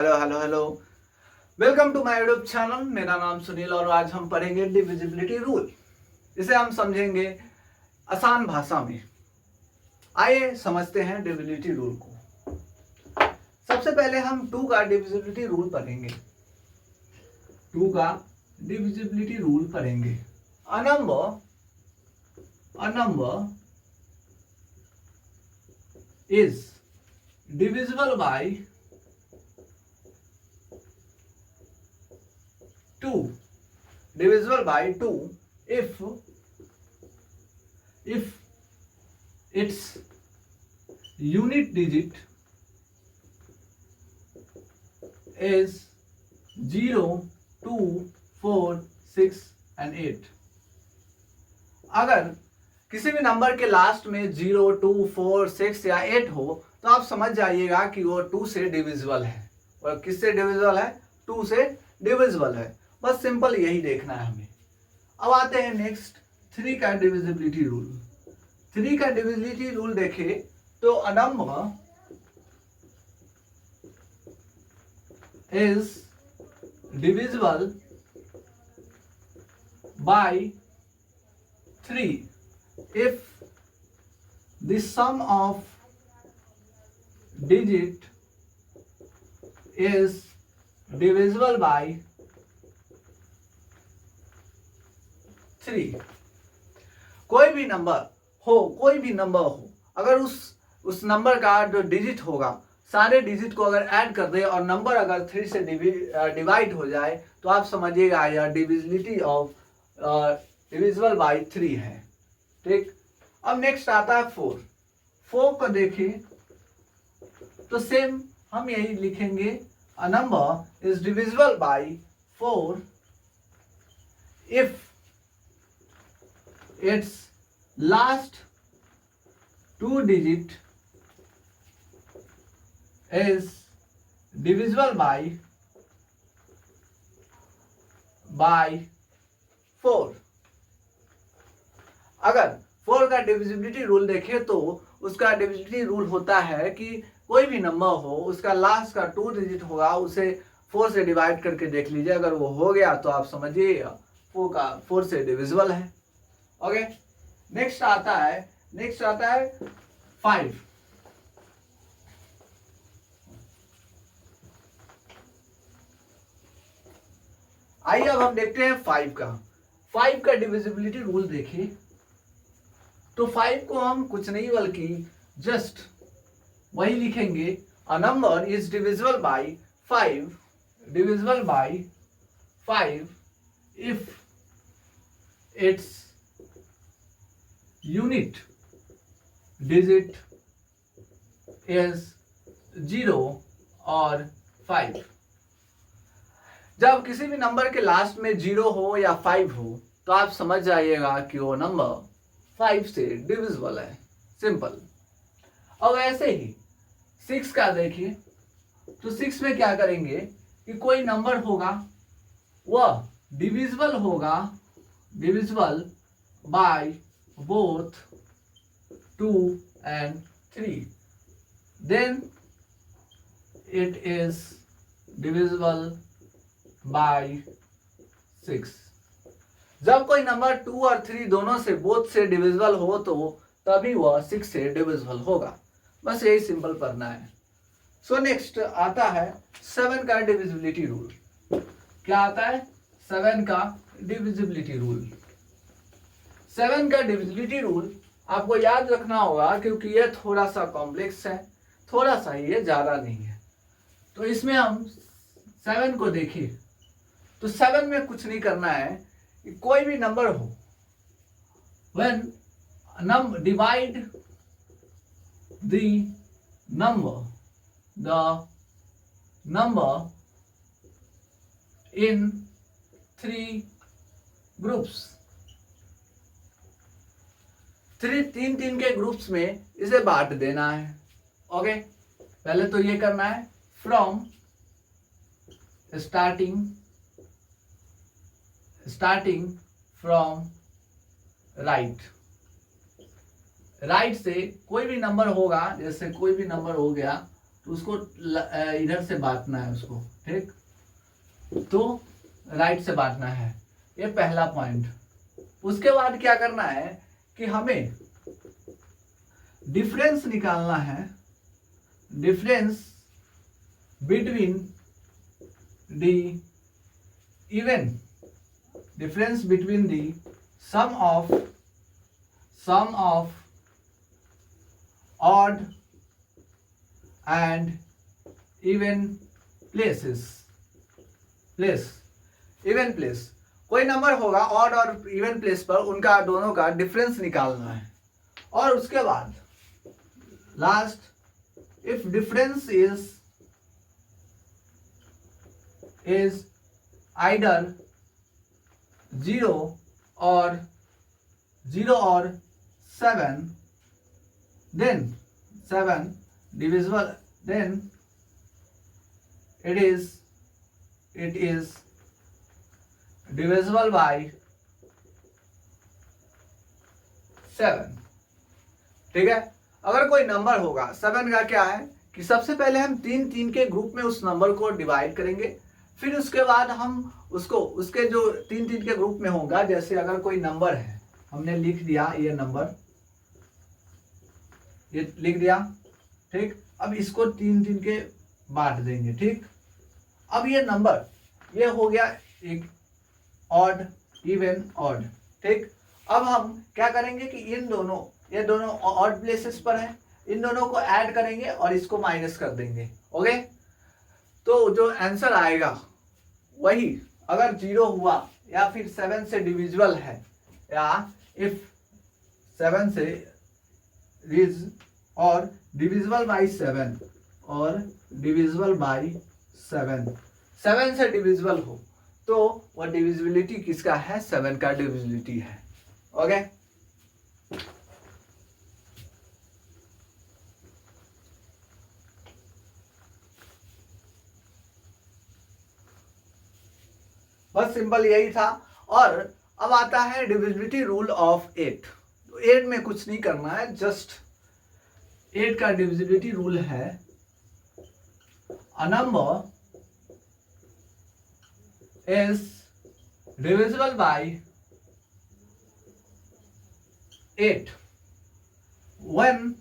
Hello hello hello. Welcome to my YouTube channel. मेरा नाम सुनील और आज हम पढ़ेंगे डिविजिबिलिटी रूल। इसे हम समझेंगे आसान भाषा में। आइए समझते हैं डिविजिबिलिटी रूल को। सबसे पहले हम 2 का डिविजिबिलिटी रूल पढ़ेंगे। 2 का डिविजिबिलिटी रूल पढ़ेंगे। A number is divisible by 2 divisible by 2 if its unit digit is 0, 2, 4, 6 and 8। अगर किसी भी नंबर के लास्ट में 0, 2, 4, 6 या 8 हो तो आप समझ जाइएगा कि वो 2 से डिविजिबल है। और किससे डिविजिबल है? 2 से डिविजिबल है। बस सिंपल यही देखना है हमें। अब आते हैं नेक्स्ट 3 का डिविजिबिलिटी रूल। 3 का डिविजिबिलिटी रूल देखें तो a number is divisible by 3 if the sum of digit is divisible by 3। कोई भी नंबर हो अगर उस नंबर का जो डिजिट होगा, सारे डिजिट को अगर ऐड कर दे और नंबर अगर 3 से डिवाइड हो जाए तो आप समझिएगा यह डिविजिबिलिटी ऑफ डिविजिबल बाय 3 है। ठीक। अब नेक्स्ट आता है 4 को देखिए तो सेम हम यही लिखेंगे। A number is divisible by 4 if its last 2 digit is divisible by 4। अगर 4 का डिविजिबिलिटी रूल देखें तो उसका डिविजिबिलिटी रूल होता है कि कोई भी नंबर हो उसका लास्ट का 2 डिजिट होगा, उसे 4 से डिवाइड करके देख लीजिए। अगर वो हो गया तो आप समझिए 4 से डिविजिबल है। ओके। नेक्स्ट आता है 5। आइए अब हम देखते हैं 5 का डिविजिबिलिटी रूल देखिए तो 5 को हम कुछ नहीं बल्कि जस्ट वही लिखेंगे। A number is divisible by 5 if its unit digit is 0 और 5। जब किसी भी नंबर के लास्ट में 0 हो या 5 हो तो आप समझ जाइएगा कि वो नंबर 5 से डिविजिबल है। सिंपल। अब ऐसे ही 6 का देखिए तो 6 में क्या करेंगे कि कोई नंबर होगा वह divisible by both 2 and 3, then it is divisible by 6। जब कोई नंबर 2 और 3 दोनों से बोथ से डिविजिबल हो तो तभी वह 6 से डिविजिबल होगा। बस यही सिंपल पढ़ना है। सो नेक्स्ट आता है 7 का डिविजिबिलिटी रूल। क्या आता है? 7 का डिविजिबिलिटी रूल। 7 का डिविजिबिलिटी रूल आपको याद रखना होगा क्योंकि यह थोड़ा सा कॉम्प्लेक्स है, थोड़ा सा ही है, ज़्यादा नहीं है। तो इसमें हम 7 को देखिए तो 7 में कुछ नहीं करना है कि कोई भी नंबर हो, when divide the number in 3 groups. 3 के ग्रुप्स में इसे बांट देना है। ओके। पहले तो ये करना है from starting from right. Right से कोई भी नंबर होगा, जैसे कोई भी नंबर हो गया तो उसको इधर से बांटना है उसको, ठीक, तो राइट से बांटना है, ये पहला पॉइंट। उसके बाद क्या करना है कि हमें डिफरेंस निकालना है, difference between the even, difference between the sum of odd and even places, even place, कोई नंबर होगा ऑड और इवन प्लेस पर, उनका दोनों का डिफरेंस निकालना है। और उसके बाद last, if difference is either 0 और 7, then 7 divisible, then it is divisible by 7, ठीक है। अगर कोई नंबर होगा 7 का क्या है कि सबसे पहले हम 3 के ग्रुप में उस नंबर को डिवाइड करेंगे, फिर उसके बाद हम उसको उसके जो 3 के ग्रुप में होगा, जैसे अगर कोई नंबर है, हमने लिख दिया ये नंबर, ये लिख दिया, ठीक। अब इसको 3 के बांट देंगे, ठीक। अब ये नंबर, ये हो गया एक ऑड, इवन, ऑड, ठीक। अब हम क्या करेंगे कि ये दोनों ऑड प्लेसेस पर हैं, इन दोनों को ऐड करेंगे और इसको माइनस कर देंगे, ओके। तो जो आंसर आएगा वही, अगर 0 हुआ या फिर 7 से डिविजिबल है, या इफ 7 से इज और डिविजिबल बाई 7 और डिविजिबल बाई 7 से डिविजिबल हो तो वह डिविजिबिलिटी किसका है? 7 का डिविजिबिलिटी है, ओके। बस सिंपल यही था। और अब आता है डिविजिबिलिटी रूल ऑफ 8। तो 8 में कुछ नहीं करना है, जस्ट 8 का डिविजिबिलिटी रूल है, a number is divisible by 8 when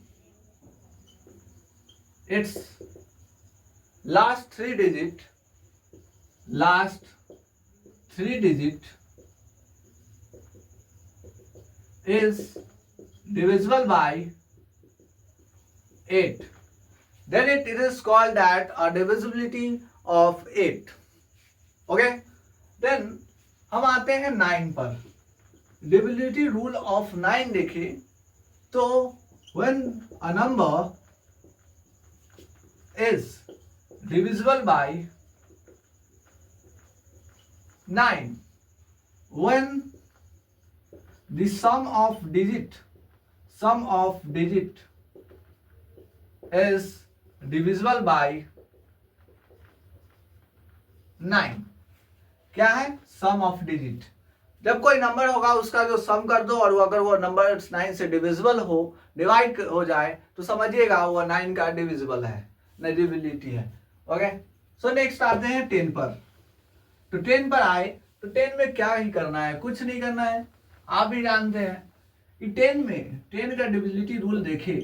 its last three digit is divisible by 8, then it is called that a divisibility of 8, okay। then हम आते हैं 9 पर। डिविजिबिलिटी रूल ऑफ 9 देखें तो when a number is divisible by 9 when the sum of digit is divisible by 9। क्या है? सम of digit. जब कोई नंबर होगा उसका जो सम कर दो और अगर वो नंबर 9 से डिविजिबल हो, डिवाइड हो जाए, तो समझिएगा वो 9 का डिविजिबल है, डिविजिबिलिटी है, ओके। सो नेक्स्ट आते हैं 10 पर। तो 10 पर आए तो 10 में क्या ही करना है? कुछ नहीं करना है, आप भी जानते हैं कि 10 का डिविजिबिलिटी रूल देखे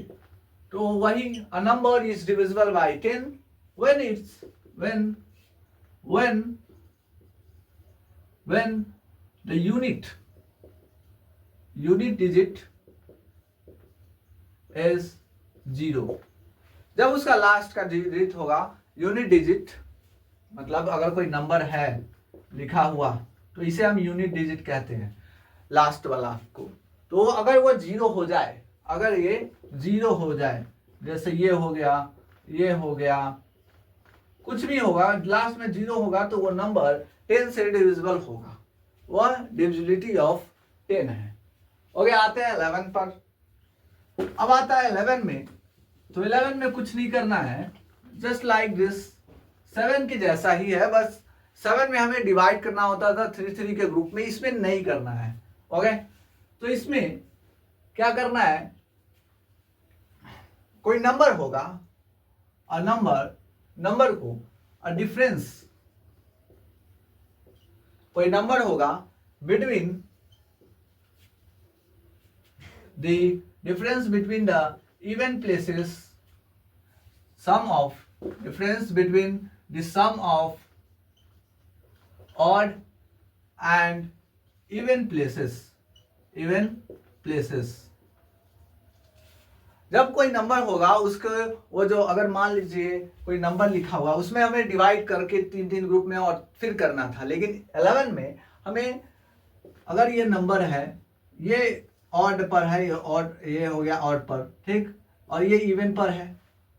तो वही, a number is divisible by 10 when the unit digit is 0। जब उसका लास्ट का डिजिट होगा यूनिट डिजिट, मतलब अगर कोई नंबर है लिखा हुआ तो इसे हम यूनिट डिजिट कहते हैं, लास्ट वाला को। तो अगर वो 0 हो जाए, अगर ये 0 हो जाए, जैसे ये हो गया, कुछ भी होगा, लास्ट में 0 होगा तो वो नंबर 10 से डिविजिबल होगा, वह डिविजिबिलिटी ऑफ 10 है, ओके। आते हैं 11 पर। अब आता है 11 में। तो 11 में कुछ नहीं करना है, जस्ट लाइक दिस, 7 के जैसा ही है, बस 7 में हमें डिवाइड करना होता था 3 के ग्रुप में, इसमें नहीं करना है, ओके। तो इसमें क्या करना है, कोई नंबर होगा अ नंबर को अ डिफरेंस, कोई नंबर होगा between the difference between the even places, sum of difference between the sum of odd and even places, जब कोई नंबर होगा उसके वो जो अगर मान लीजिए कोई नंबर लिखा हुआ उसमें हमें डिवाइड करके तीन तीन ग्रुप में और फिर करना था, लेकिन 11 में हमें अगर ये नंबर है, ये ऑड पर है, ये हो गया ऑड पर, ठीक, और ये इवन पर है,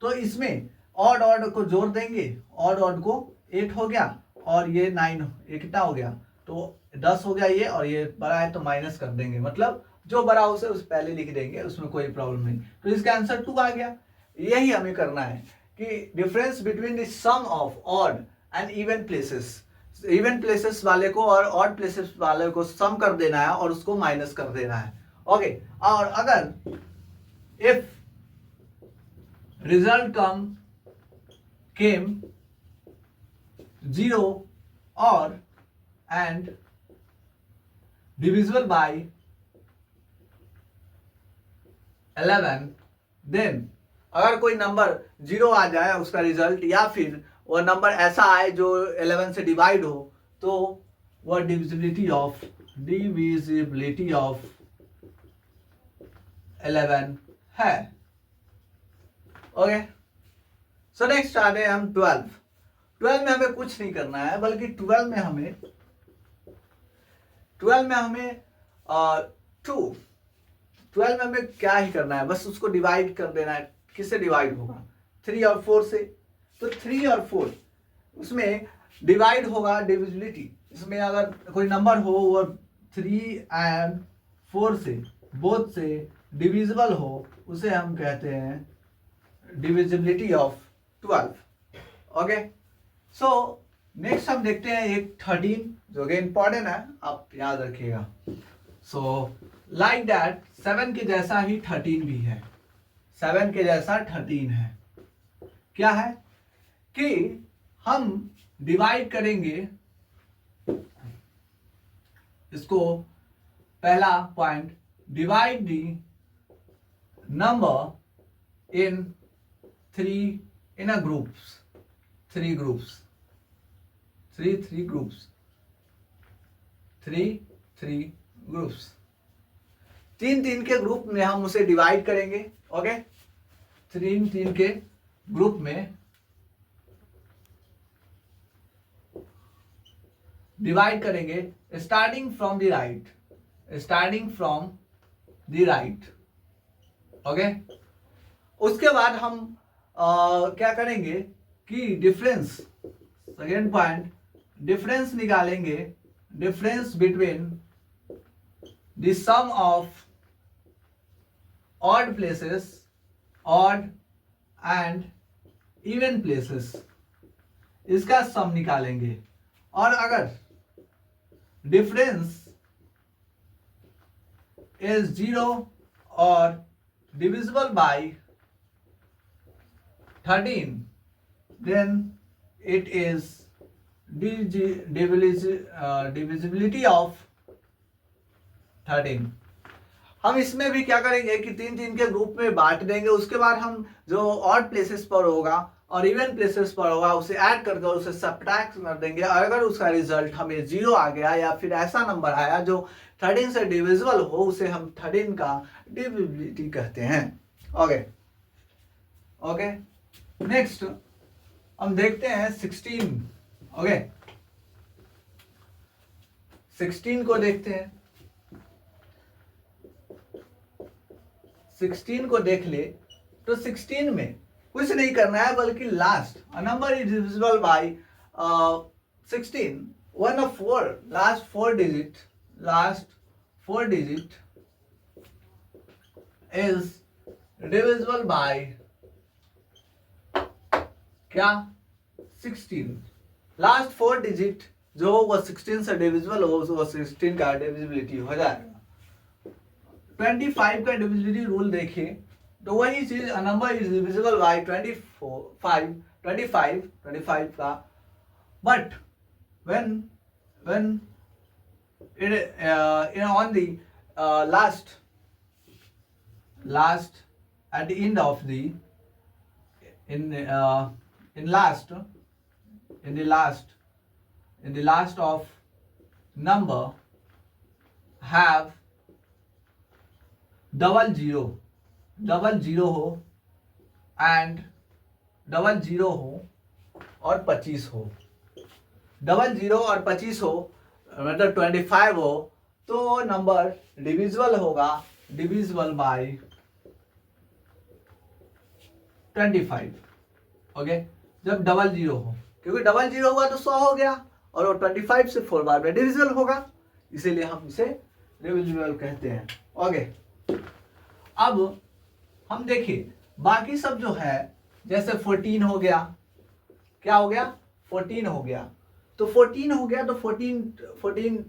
तो इसमें ऑड को जोड़ देंगे, ऑड को 8 हो गया और ये 9, ये कितना हो गया, तो 10 हो गया ये, और ये बड़ा है तो माइनस कर देंगे, मतलब जो बड़ा उसे उस पहले लिख देंगे, उसमें कोई प्रॉब्लम नहीं। तो इसका आंसर 2 आ गया। यही हमें करना है कि difference between the sum of odd and even places, even places वाले को और ऑड प्लेसेस वाले को सम कर देना है और उसको माइनस कर देना है। ओके, और अगर if result came 0 or and divisible by 11, then अगर कोई नंबर 0 आ जाए उसका रिजल्ट, या फिर वह नंबर ऐसा आए जो 11 से डिवाइड हो, तो वह डिविजिबिलिटी ऑफ 11 है। ओके, सो नेक्स्ट आ गए हम 12 में हमें कुछ नहीं करना है, बल्कि 12 में हमें 12 में हमें क्या ही करना है, बस उसको डिवाइड कर देना है। किससे डिवाइड होगा? 3 और 4 से। तो 3 और 4 उसमें डिवाइड होगा डिविजिबिलिटी। इसमें अगर कोई नंबर हो वो 3 एंड 4 से बोथ से डिविजिबल हो, उसे हम कहते हैं divisibility of 12। Okay, so next हम देखते हैं एक 13, जो कि इंपॉर्टेंट है, आप याद रखिएगा। सो लाइक दैट 7 के जैसा ही 13 भी है, 7 के जैसा 13 है। क्या है कि हम डिवाइड करेंगे इसको, पहला point, divide the number in 3 in a groups, 3 groups, 3 groups, 3 के ग्रुप में हम उसे डिवाइड करेंगे। ओके, 3 के ग्रुप में डिवाइड करेंगे starting from the right. Okay, उसके बाद हम क्या करेंगे कि डिफरेंस, सेकेंड पॉइंट, डिफरेंस निकालेंगे, difference between the sum of odd places, odd and even places, इसका सम निकालेंगे। और अगर डिफरेंस इज 0 और divisible by 13, then it is divisibility of 13। हम इसमें भी क्या करेंगे कि 3 के ग्रुप में बांट देंगे। उसके बाद हम जो ऑड प्लेसेस पर होगा और इवन प्लेसेस पर होगा उसे ऐड करके उसे सब्ट्रैक्ट कर देंगे। अगर उसका रिजल्ट हमें 0 आ गया या फिर ऐसा नंबर आया जो 13 से डिविजिबल हो, उसे हम 13 का डिविजिबिलिटी कहते हैं। ओके, नेक्स्ट हम देखते हैं 16। ओके, 16 को देखते हैं। 16 को देख ले तो 16 में कुछ नहीं करना है, बल्कि last number is divisible by 16, 1 of 4, last 4 digit is divisible by क्या? 16। लास्ट 4 डिजिट जो वो 16 से डिविजिबल हो, वो 16 का डिविजिबिलिटी हो जाएगा। 25 का डिविजिबिलिटी रूल देखिए, तो वही चीज a number is divisible by 25 का, but when on the last at the end of the in the last of number have double zero हो एंड डबल जीरो हो और 25 हो, डबल जीरो और 25 हो मतलब 25 हो, तो नंबर डिविजिबल होगा, डिविजिबल बाय 25। ओके, जब डबल जीरो हो, क्योंकि डबल जीरो हुआ तो 100 हो गया और वो 25 से 4 बार में डिविजिबल होगा, इसीलिए हम इसे डिविजिबल कहते हैं। ओके, अब हम देखिए बाकी सब जो है, जैसे 14 हो गया, क्या हो गया 14 हो गया, तो 14 हो गया तो 14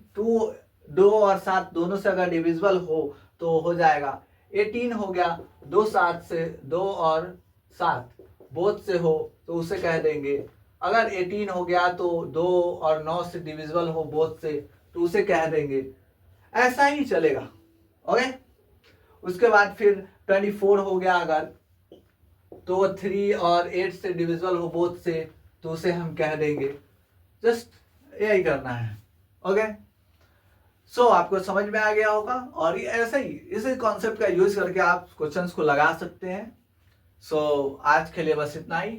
2 और 7 दोनों से अगर डिविजिबल हो तो हो जाएगा। 18 हो गया, 2 7 से 2 और 7 बोथ से हो तो उसे कह देंगे। अगर 18 हो गया तो 2 और 9 से डिविजिबल हो बोथ से तो उसे कह देंगे। ऐसा ही चलेगा। ओके, उसके बाद फिर 24 हो गया अगर, तो 3 और 8 से डिविजिबल हो बोथ से तो उसे हम कह देंगे। जस्ट यही करना है। ओके, सो आपको समझ में आ गया होगा, और ये ऐसे ही इसी कॉन्सेप्ट का यूज करके आप क्वेश्चंस को लगा सकते हैं। सो आज के लिए बस इतना ही।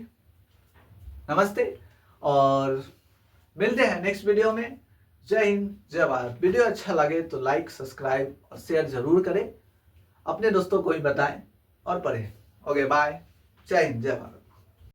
नमस्ते और मिलते हैं नेक्स्ट वीडियो में। जय हिंद, जय भारत। वीडियो अच्छा लगे तो लाइक, सब्सक्राइब और शेयर जरूर करें, अपने दोस्तों को ही बताएं और पढ़ें। Okay, bye. जय हिंद, जय भारत।